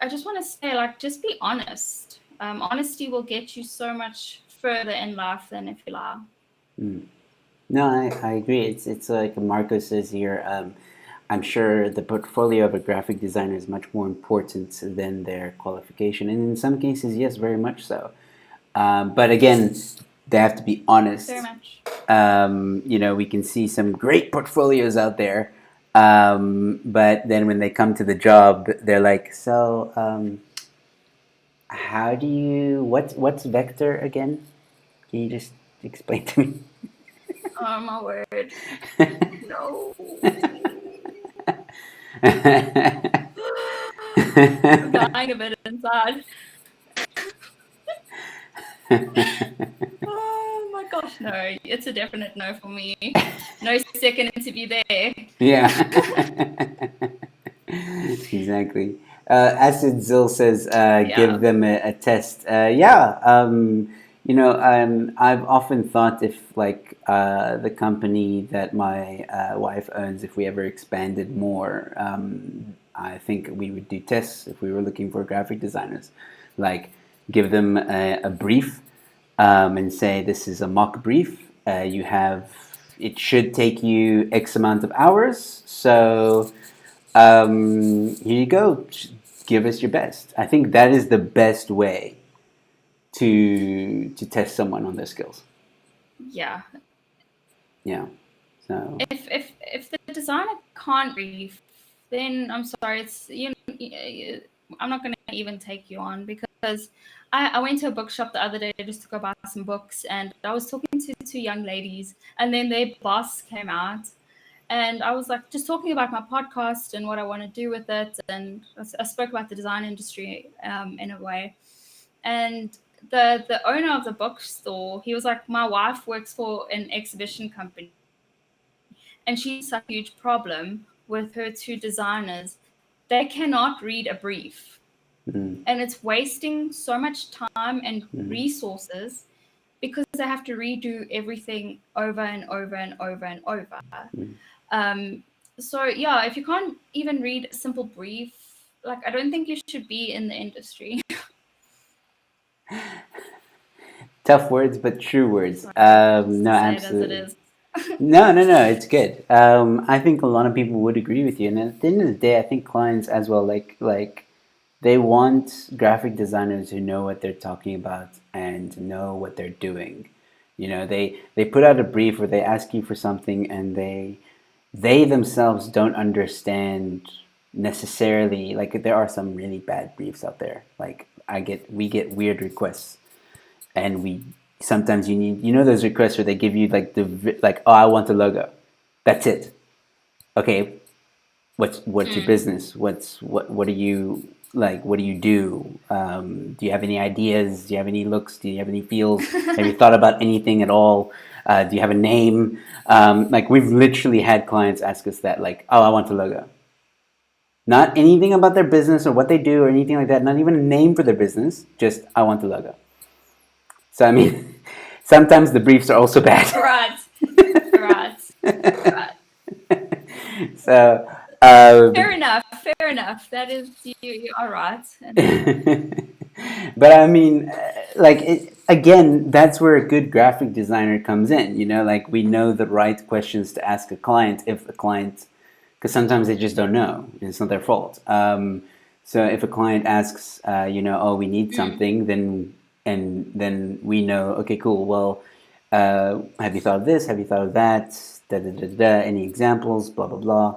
just want to say, like, just be honest. Honesty will get you so much further in life than if you lie.
No, I agree. It's like Marco says here. I'm sure the portfolio of a graphic designer is much more important than their qualification, and in some cases, yes, very much so. But again, they have to be honest.
Very much.
You know, we can see some great portfolios out there, but then when they come to the job, they're like, so how do you, what's vector again? Can you just explain to me?
Oh my word. No. I'm dying a bit inside. Oh my gosh, no. It's a definite no for me. No second interview there.
Yeah. Exactly. Acid Zill says, give them a test. Yeah. I've often thought if like the company that my wife owns, if we ever expanded more, I think we would do tests if we were looking for graphic designers, like give them a brief and say this is a mock brief. You have it should take you X amount of hours, so here you go. Give us your best. I think that is the best way to test someone on their skills.
Yeah.
Yeah. So
If the designer can't brief, then I'm sorry, I'm not going to even take you on, because I went to a bookshop the other day just to go buy some books, and I was talking to two young ladies, and then their boss came out, and I was like just talking about my podcast and what I want to do with it, and I spoke about the design industry in a way, and the owner of the bookstore, he was like, my wife works for an exhibition company, and she's a huge problem with her two designers. They cannot read a brief,
mm,
and it's wasting so much time and
mm,
resources because they have to redo everything over and over and over and over.
mm.
Um, so yeah, if you can't even read a simple brief, like I don't think you should be in the industry.
Tough words, but true words.
Sorry, just
No,
to say it as it
absolutely.
is.
No, no, no. It's good. I think a lot of people would agree with you, and at the end of the day, I think clients as well, like they want graphic designers who know what they're talking about and know what they're doing. They put out a brief or they ask you for something, and they themselves don't understand necessarily. Like there are some really bad briefs out there. Like we get weird requests, and we sometimes you need those requests where they give you like, oh, I want a logo. That's it. Okay, what's your
Mm.
business? What do you like? What do you do? Do you have any ideas? Do you have any looks? Do you have any feels? Have you thought about anything at all? Do you have a name? Like we've literally had clients ask us that, like, oh, I want a logo. Not anything about their business or what they do or anything like that. Not even a name for their business. Just I want the logo. So I mean, sometimes the briefs are also bad.
Right, right, right.
So,
Fair enough. Fair enough. That is, you are right.
but I mean, again, that's where a good graphic designer comes in. Like we know the right questions to ask a client if a client, because sometimes they just don't know. It's not their fault. So if a client asks, oh, we need
Mm.
something, then we know, okay, cool. Well, have you thought of this? Have you thought of that? Da, da, da, da, any examples? Blah blah blah.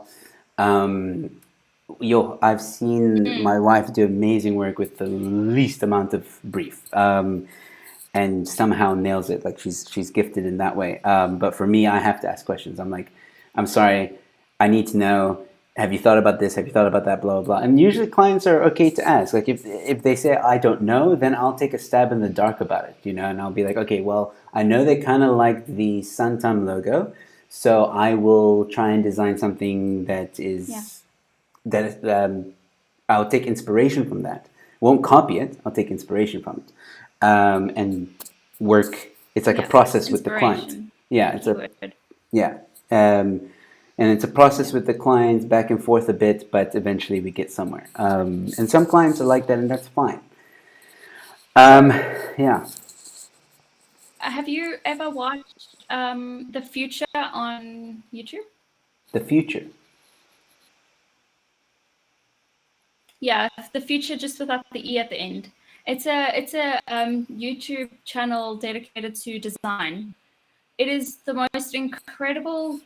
I've seen
Mm.
my wife do amazing work with the least amount of brief, and somehow nails it. Like she's gifted in that way. But for me, I have to ask questions. I'm like, I'm sorry, I need to know. Have you thought about this? Have you thought about that? Blah blah blah. And usually clients are okay to ask. Like if they say I don't know, then I'll take a stab in the dark about it. And I'll be like, okay, well, I know they kind of like the Santam logo, so I will try and design something
Yeah.
that I'll take inspiration from that. Won't copy it. I'll take inspiration from it, and work. It's like a
Yeah.
process with the client.
Inspiration.
Yeah,
Keyword.
yeah, and it's a process
Yeah.
with the client, back and forth a bit, but eventually we get somewhere. And some clients are like that, and that's fine. Um, yeah,
Have you ever watched The Future on YouTube?
the future.
Yeah, The Future, just without the E at the end. It's a YouTube channel dedicated to design. It is the most incredible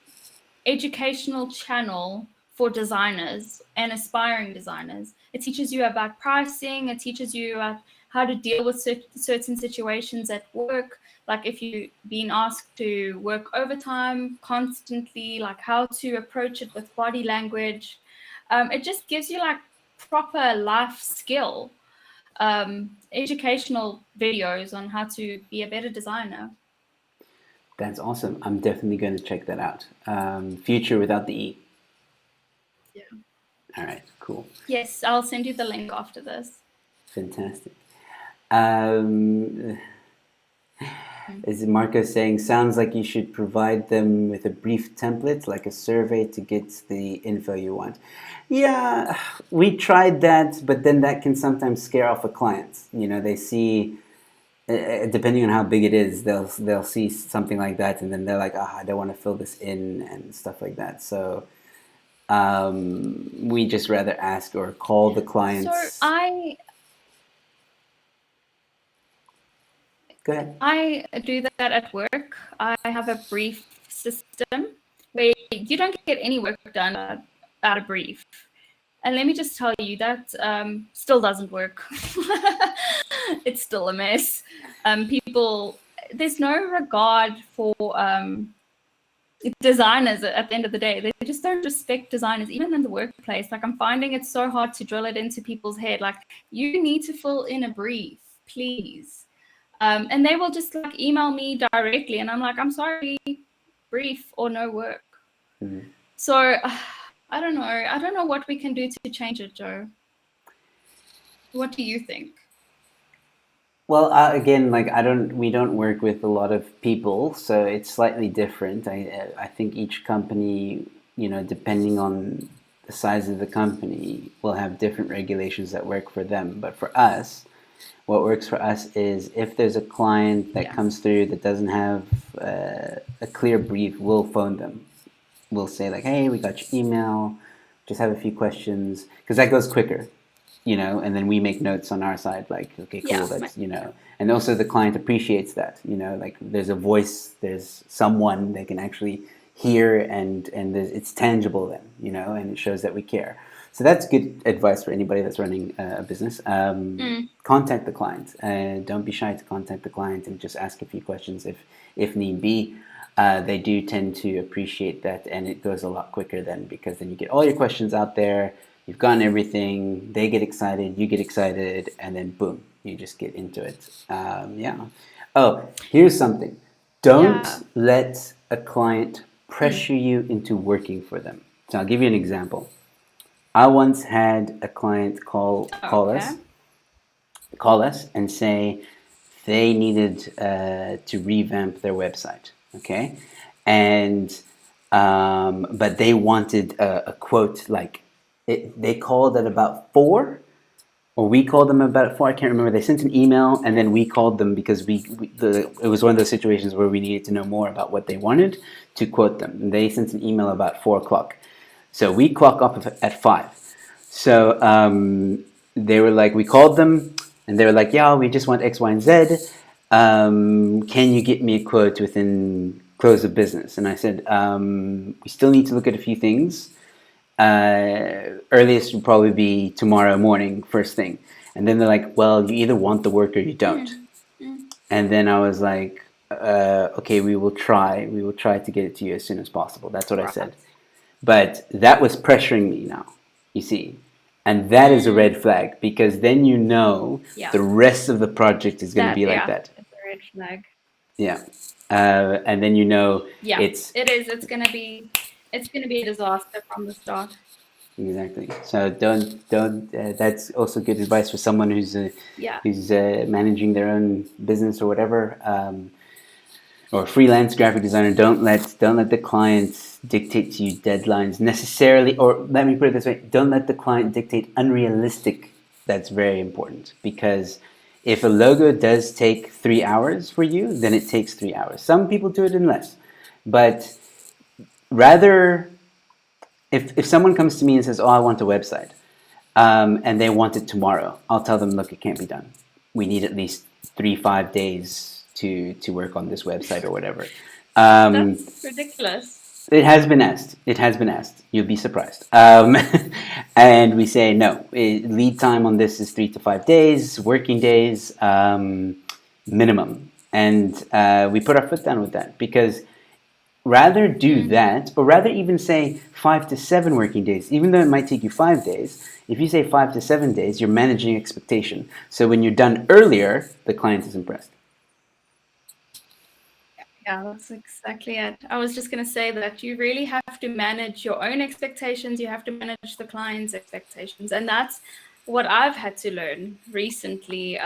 educational channel for designers and aspiring designers. It teaches you about pricing. It teaches you about how to deal with certain situations at work, like if you've been asked to work overtime constantly, like how to approach it with body language. It just gives you like proper life skill, educational videos on how to be a better designer.
That's awesome. I'm definitely going to check that out. Future without the E.
Yeah.
All right, cool.
Yes, I'll send you the link after this.
Fantastic. Um, Is Marco saying, sounds like you should provide them with a brief template, like a survey to get the info you want. Yeah, we tried that, but then that can sometimes scare off a client. You know, they see, depending on how big it is, they'll see something like that, and then they're like, I don't want to fill this in and stuff like that. So we just rather ask or call the
So
clients. Go ahead.
I do that at work. I have a brief system where you don't get any work done out of brief. And let me just tell you that still doesn't work. It's still a mess. There's no regard for designers at the end of the day. They just don't respect designers, even in the workplace. Like, I'm finding it so hard to drill it into people's head. Like, you need to fill in a brief, please. And they will just like email me directly, and I'm like, I'm sorry, brief or no work.
Mm-hmm.
So I don't know. I don't know what we can do to change it, Joe. What do you think?
Well, again, like we don't work with a lot of people, so it's slightly different. I think each company, you know, depending on the size of the company, will have different regulations that work for them. But for us, what works for us is if there's a client that comes through that doesn't have a clear brief, we'll phone them. We'll say like, hey, we got your email, just have a few questions, because that goes quicker, you know, and then we make notes on our side, like, okay, cool, that's, you know, and also the client appreciates that, you know, like there's a voice, there's someone they can actually hear, and it's tangible then, you know, and it shows that we care. So that's good advice for anybody that's running a business. Contact the client. Don't be shy to contact the client and just ask a few questions if need be. They do tend to appreciate that, and it goes a lot quicker then, because then you get all your questions out there, you've gotten everything, they get excited, you get excited, and then boom, you just get into it. Oh, here's something. Don't let a client pressure you into working for them. So I'll give you an example. I once had a client call us and say they needed to revamp their website. Okay, and but they wanted a quote like they called at about 4, or we called them about 4. I can't remember. They sent an email, and then we called them because it was one of those situations where we needed to know more about what they wanted to quote them. And they sent an email about 4 o'clock. So we clock up at 5. So they were like, we called them, and they were like, yeah, we just want X, Y, and Z. Can you get me a quote within close of business? And I said, we still need to look at a few things. Earliest would probably be tomorrow morning, first thing. And then they're like, well, you either want the work or you don't. And then I was like, okay, we will try. We will try to get it to you as soon as possible. That's what I said. But that was pressuring me now, you see. And that is a red flag, because then you know the rest of the project is going to be like that.
It's a red flag.
Yeah. And then you know
it is. It's going to be a disaster from the start.
Exactly. So don't. That's also good advice for someone who's managing their own business or whatever, or freelance graphic designer. Don't let the client dictate to you deadlines necessarily, or let me put it this way: don't let the client dictate unrealistic. That's very important, because if a logo does take 3 hours for you, then it takes 3 hours. Some people do it in less, but rather, if someone comes to me and says, oh, I want a website, and they want it tomorrow, I'll tell them, look, it can't be done. We need at least 3-5 days to work on this website or whatever.
That's ridiculous.
It has been asked. You'll be surprised. And we say, no, lead time on this is 3 to 5 days, working days, minimum. And we put our foot down with that, because rather do that, or rather even say 5 to 7 working days, even though it might take you 5 days. If you say 5 to 7 days, you're managing expectation. So when you're done earlier, the client is impressed.
Yeah, that's exactly it. I was just going to say that you really have to manage your own expectations. You have to manage the client's expectations. And that's what I've had to learn recently.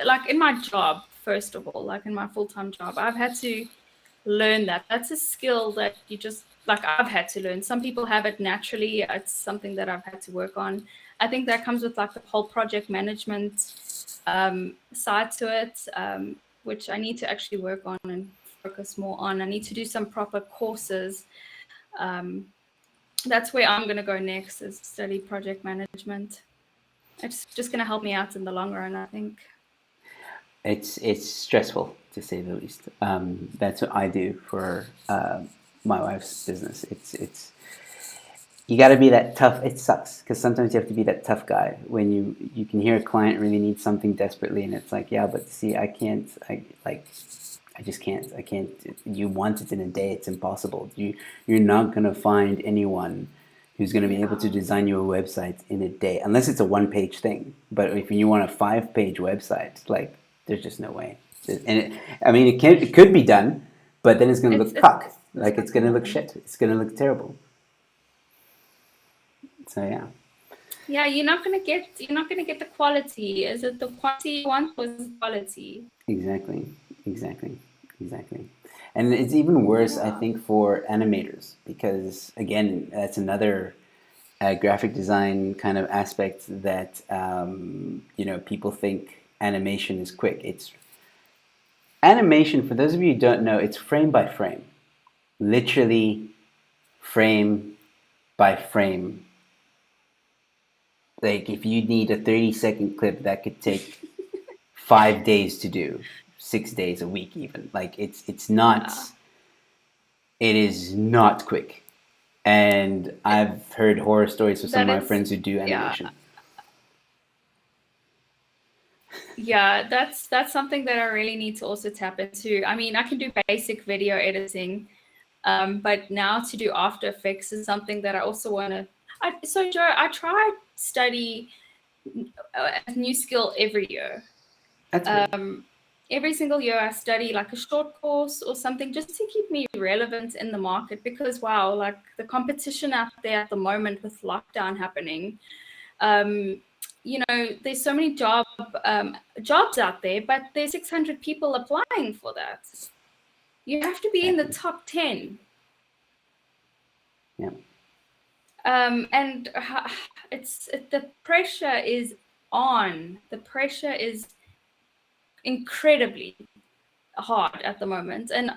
Like in my job, first of all, like in my full-time job. I've had to learn that. That's a skill that you just, like, I've had to learn. Some people have it naturally. It's something that I've had to work on. I think that comes with like the whole project management side to it, which I need to actually work on and focus more on. I need to do some proper courses. That's where I'm going to go next, is study project management. It's just going to help me out in the long run, I think.
It's stressful, to say the least. That's what I do for my wife's business. It's you got to be that tough. It sucks because sometimes you have to be that tough guy when you can hear a client really needs something desperately, and it's like, yeah, but see, I can't. I just can't. I can't. You want it in a day. It's impossible. You're not gonna find anyone who's gonna be able to design you a website in a day, unless it's a one-page thing. But if you want a 5-page website, like, there's just no way. And it could be done, but then it's gonna look cock. Like, it's gonna look shit. It's gonna look terrible. So yeah.
Yeah, you're not gonna get the quality. Is it the quantity you want, or is it quality?
Exactly. And it's even worse, I think, for animators, because again, that's another graphic design kind of aspect that people think animation is quick. It's animation, for those of you who don't know, it's frame by frame, literally frame by frame. Like, if you need a 30-second clip, that could take 5 days to do, 6 days, a week even. Like, it's not, it is not quick. And I've heard horror stories of some of my friends who do animation.
Yeah, that's something that I really need to also tap into. I mean, I can do basic video editing, but now to do After Effects is something that I also want to. So Joe, I try study a new skill every year.
That's good.
Every single year I study like a short course or something, just to keep me relevant in the market, because wow, like the competition out there at the moment with lockdown happening, there's so many jobs out there, but there's 600 people applying for that. You have to be in the top 10.
Yeah.
And the pressure is on. The pressure is incredibly hard at the moment. And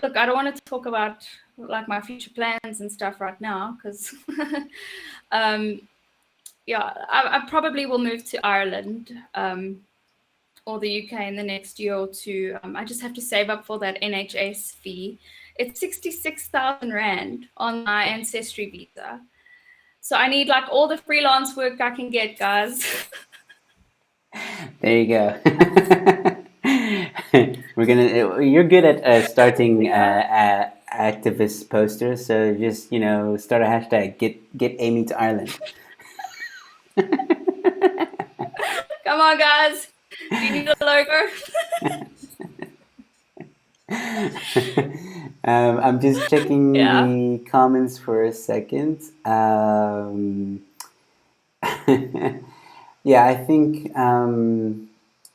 look, I don't want to talk about like my future plans and stuff right now, because I probably will move to Ireland or the UK in the next year or two. I just have to save up for that NHS fee. It's 66,000 Rand on my ancestry visa. So I need like all the freelance work I can get, guys.
There you go. You're good at starting activist posters, so just start a hashtag, get Aimee to Ireland.
Come on, guys. Do you need a logo?
I'm just checking the comments for a second. Yeah, I think. Here's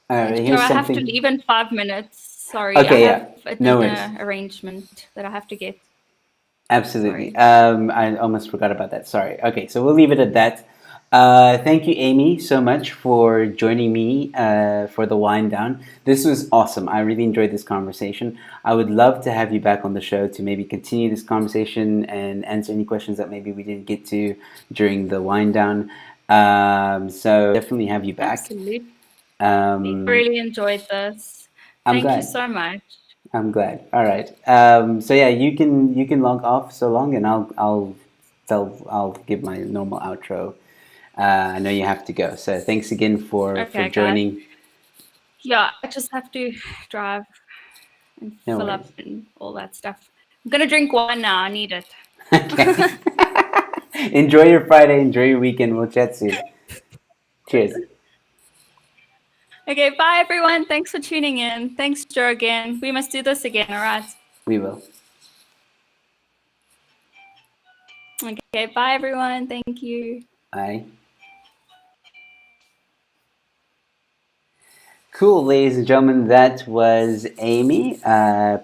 I have
something.
to leave in 5 minutes. Sorry,
Okay,
I have a dinner arrangement that I have to get.
Absolutely. I almost forgot about that. Sorry. Okay, so we'll leave it at that. Thank you, Aimee, so much for joining me for the Whinedown. This was awesome. I really enjoyed this conversation. I would love to have you back on the show to maybe continue this conversation and answer any questions that maybe we didn't get to during the Whinedown. So definitely have you back.
Absolutely. Really enjoyed this. Thank you so much.
I'm glad. All right. So yeah, you can log off so long, and I'll give my normal outro. I know you have to go, so thanks again for joining.
Guys. Yeah, I just have to drive and fill up and all that stuff. I'm gonna drink wine now. I need it.
Okay. Enjoy your Friday. Enjoy your weekend. We'll chat soon. Cheers.
Okay, bye everyone. Thanks for tuning in. Thanks, Joe, again. We must do this again, all right?
We will.
Okay, bye everyone. Thank you.
Bye. Cool, ladies and gentlemen, that was Aimee.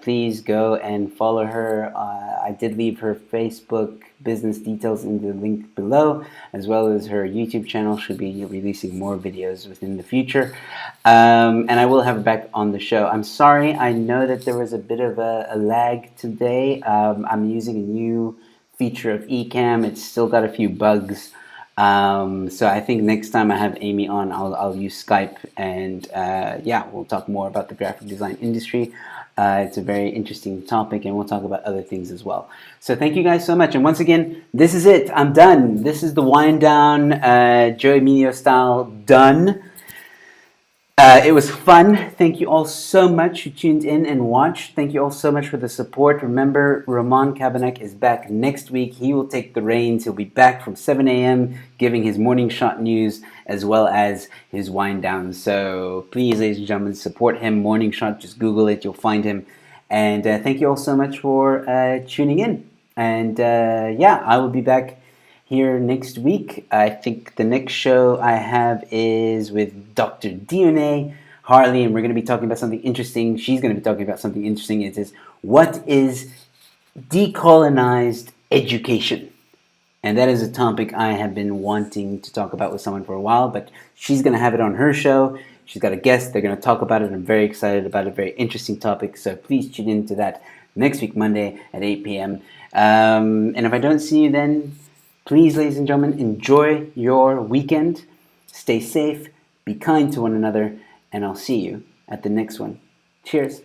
Please go and follow her. I did leave her Facebook business details in the link below, as well as her YouTube channel. She'll be releasing more videos within the future. And I will have her back on the show. I'm sorry, I know that there was a bit of a lag today. I'm using a new feature of Ecamm. It's still got a few bugs. So I think next time I have Aimee on, I'll use Skype, and yeah, we'll talk more about the graphic design industry. It's a very interesting topic, and we'll talk about other things as well. So thank you guys so much. And once again, this is it. I'm done. This is the Whinedown, Joe Emilio style done. It was fun. Thank you all so much who tuned in and watched. Thank you all so much for the support. Remember, Ramon Cabanek is back next week. He will take the reins. He'll be back from 7 a.m. giving his morning shot news as well as his wind down. So please, ladies and gentlemen, support him. Morning shot, just Google it. You'll find him. And thank you all so much for tuning in. And yeah, I will be back here next week. I think the next show I have is with Dr. Dionne Harley, and we're going to be talking about something interesting. She's going to be talking about something interesting. It is, what is decolonized education? And that is a topic I have been wanting to talk about with someone for a while, but she's going to have it on her show. She's got a guest. They're going to talk about it. I'm very excited about it. Very interesting topic. So please tune in to that next week, Monday at 8 p.m. And if I don't see you then, please, ladies and gentlemen, enjoy your weekend. Stay safe, be kind to one another, and I'll see you at the next one. Cheers.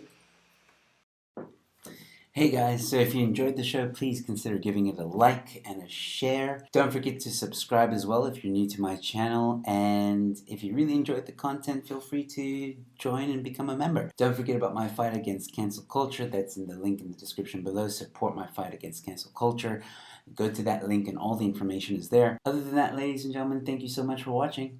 Hey guys, so if you enjoyed the show, please consider giving it a like and a share. Don't forget to subscribe as well if you're new to my channel. And if you really enjoyed the content, feel free to join and become a member. Don't forget about my fight against cancel culture. That's in the link in the description below. Support my fight against cancel culture. Go to that link and all the information is there. Other than that, ladies and gentlemen, thank you so much for watching.